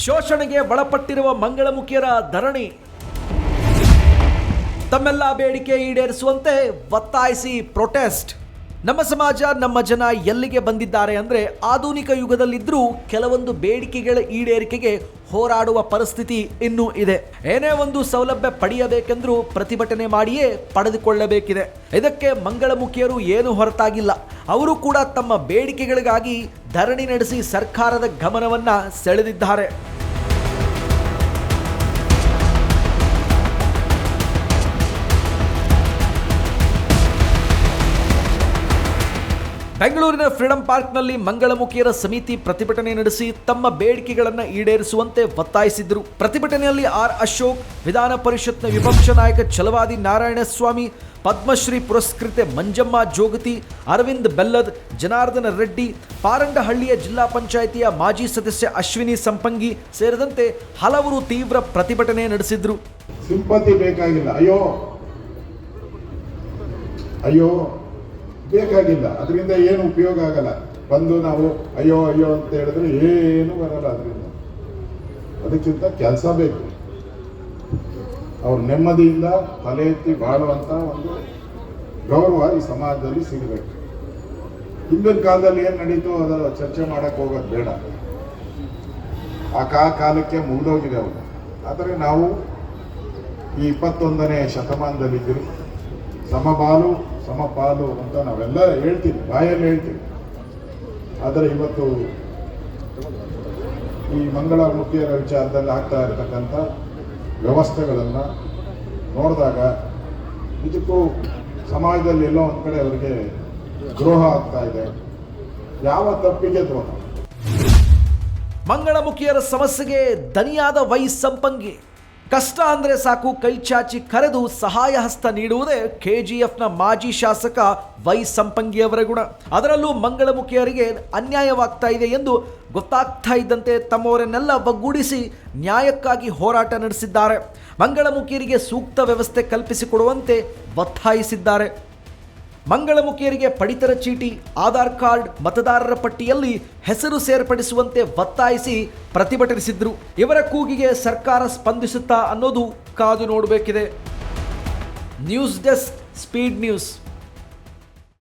ಶೋಷಣೆಗೆ ಒಳಪಟ್ಟಿರುವ ಮಂಗಳಮುಖಿಯರ ಧರಣಿ. ತಮ್ಮೆಲ್ಲ ಬೇಡಿಕೆ ಈಡೇರಿಸುವಂತೆ ಒತ್ತಾಯಿಸಿ ಪ್ರೊಟೆಸ್ಟ್. ನಮ್ಮ ಸಮಾಜ ನಮ್ಮ ಜನ ಎಲ್ಲಿಗೆ ಬಂದಿದ್ದಾರೆ ಅಂದರೆ ಆಧುನಿಕ ಯುಗದಲ್ಲಿದ್ದರೂ ಕೆಲವೊಂದು ಬೇಡಿಕೆಗಳ ಈಡೇರಿಕೆಗೆ ಹೋರಾಡುವ ಪರಿಸ್ಥಿತಿ ಇನ್ನೂ ಇದೆ. ಏನೇ ಒಂದು ಸೌಲಭ್ಯ ಪಡೆಯಬೇಕೆಂದ್ರೂ ಪ್ರತಿಭಟನೆ ಮಾಡಿಯೇ ಪಡೆದುಕೊಳ್ಳಬೇಕಿದೆ. ಇದಕ್ಕೆ ಮಂಗಳಮುಖಿಯರು ಏನು ಹೊರತಾಗಿಲ್ಲ. ಅವರು ಕೂಡ ತಮ್ಮ ಬೇಡಿಕೆಗಳಿಗಾಗಿ ಧರಣಿ ನಡೆಸಿ ಸರ್ಕಾರದ ಗಮನವನ್ನ ಸೆಳೆದಿದ್ದಾರೆ. ಬೆಂಗಳೂರಿನ ಫ್ರೀಡಂ ಪಾರ್ಕ್ನಲ್ಲಿ ಮಂಗಳಮುಖಿಯರ ಸಮಿತಿ ಪ್ರತಿಭಟನೆ ನಡೆಸಿ ತಮ್ಮ ಬೇಡಿಕೆಗಳನ್ನು ಈಡೇರಿಸುವಂತೆ ಒತ್ತಾಯಿಸಿದ್ರು. ಪ್ರತಿಭಟನೆಯಲ್ಲಿ ಆರ್ ಅಶೋಕ್, ವಿಧಾನ ಪರಿಷತ್ನ ವಿಪಕ್ಷ ನಾಯಕ ಛಲವಾದಿ ನಾರಾಯಣಸ್ವಾಮಿ, ಪದ್ಮಶ್ರೀ ಪುರಸ್ಕೃತೆ ಮಂಜಮ್ಮ ಜೋಗತಿ, ಅರವಿಂದ್ ಬೆಲ್ಲದ್, ಜನಾರ್ದನ ರೆಡ್ಡಿ, ಪಾರಂಡಹಳ್ಳಿಯ ಜಿಲ್ಲಾ ಪಂಚಾಯಿತಿಯ ಮಾಜಿ ಸದಸ್ಯ ಅಶ್ವಿನಿ ಸಂಪಂಗಿ ಸೇರಿದಂತೆ ಹಲವರು ತೀವ್ರ ಪ್ರತಿಭಟನೆ ನಡೆಸಿದ್ರು. ಸಿಂಪತಿ ಬೇಕಾಗಿಲ್ಲ, ಅಯ್ಯೋ ಬೇಕಾಗಿಲ್ಲ, ಅದರಿಂದ ಏನು ಉಪಯೋಗ ಆಗಲ್ಲ. ಬಂದು ನಾವು ಅಯ್ಯೋ ಅಂತ ಹೇಳಿದ್ರೆ ಏನು ಬರಲ್ಲ. ಅದರಿಂದ ಅದಕ್ಕಿಂತ ಕೆಲಸ ಬೇಕು. ಅವ್ರು ನೆಮ್ಮದಿಯಿಂದ ತಲೆ ಎತ್ತಿ ಬಾಳುವಂತ ಒಂದು ಗೌರವ ಈ ಸಮಾಜದಲ್ಲಿ ಸಿಗಬೇಕು. ಹಿಂದಿನ ಕಾಲದಲ್ಲಿ ಏನು ನಡೀತು ಅದರ ಚರ್ಚೆ ಮಾಡಕ್ ಹೋಗೋದು ಬೇಡ. ಆ ಕಾಲಕ್ಕೆ ಮುಗಿದೋಗಿದೆ ಅವರು. ಆದರೆ ನಾವು ಈ 21ನೇ ಶತಮಾನದಲ್ಲಿದ್ದೀವಿ. ಸಮಪಾಲು ಅಂತ ನಾವೆಲ್ಲ ಹೇಳ್ತೀವಿ, ಬಾಯಲ್ಲಿ ಹೇಳ್ತೀವಿ. ಆದರೆ ಇವತ್ತು ಈ ಮಂಗಳಮುಖಿಯರ ವಿಚಾರದಲ್ಲಿ ಆಗ್ತಾ ಇರತಕ್ಕಂಥ ವ್ಯವಸ್ಥೆಗಳನ್ನು ನೋಡಿದಾಗ ನಿಜಕ್ಕೂ ಸಮಾಜದಲ್ಲಿ ಎಲ್ಲೋ ಒಂದು ಕಡೆ ಅವರಿಗೆ ದ್ರೋಹ ಆಗ್ತಾ ಇದೆ. ಯಾವ ತಪ್ಪಿಗೆ ದ್ರೋಹ? ಮಂಗಳಮುಖಿಯರ ಸಮಸ್ಯೆಗೆ ದನಿಯಾದ ವೈ ಸಂಪಂಗಿ. ಕಷ್ಟ ಅಂದರೆ ಸಾಕು ಕೈ ಚಾಚಿ ಕರೆದು ಸಹಾಯ ಹಸ್ತ ನೀಡುವುದೇ ಕೆಜಿಎಫ್ನ ಮಾಜಿ ಶಾಸಕ ವೈ ಸಂಪಂಗಿಯವರ ಗುಣ. ಅದರಲ್ಲೂ ಮಂಗಳಮುಖಿಯರಿಗೆ ಅನ್ಯಾಯವಾಗ್ತಾ ಇದೆ ಎಂದು ಗೊತ್ತಾಗ್ತಾ ಇದ್ದಂತೆ ತಮ್ಮವರನ್ನೆಲ್ಲ ಒಗ್ಗೂಡಿಸಿ ನ್ಯಾಯಕ್ಕಾಗಿ ಹೋರಾಟ ನಡೆಸಿದ್ದಾರೆ. ಮಂಗಳಮುಖಿಯರಿಗೆ ಸೂಕ್ತ ವ್ಯವಸ್ಥೆ ಕಲ್ಪಿಸಿಕೊಡುವಂತೆ ಒತ್ತಾಯಿಸಿದ್ದಾರೆ. ಮಂಗಳಮುಖಿಯರಿಗೆ ಪಡಿತರ ಚೀಟಿ, ಆಧಾರ್ ಕಾರ್ಡ್, ಮತದಾರರ ಪಟ್ಟಿಯಲ್ಲಿ ಹೆಸರು ಸೇರ್ಪಡಿಸುವಂತೆ ಒತ್ತಾಯಿಸಿ ಪ್ರತಿಭಟಿಸಿದ್ರು. ಇವರ ಕೂಗಿಗೆ ಸರ್ಕಾರ ಸ್ಪಂದಿಸುತ್ತಾ ಅನ್ನೋದು ಕಾದು ನೋಡಬೇಕಿದೆ. News desk, speed news.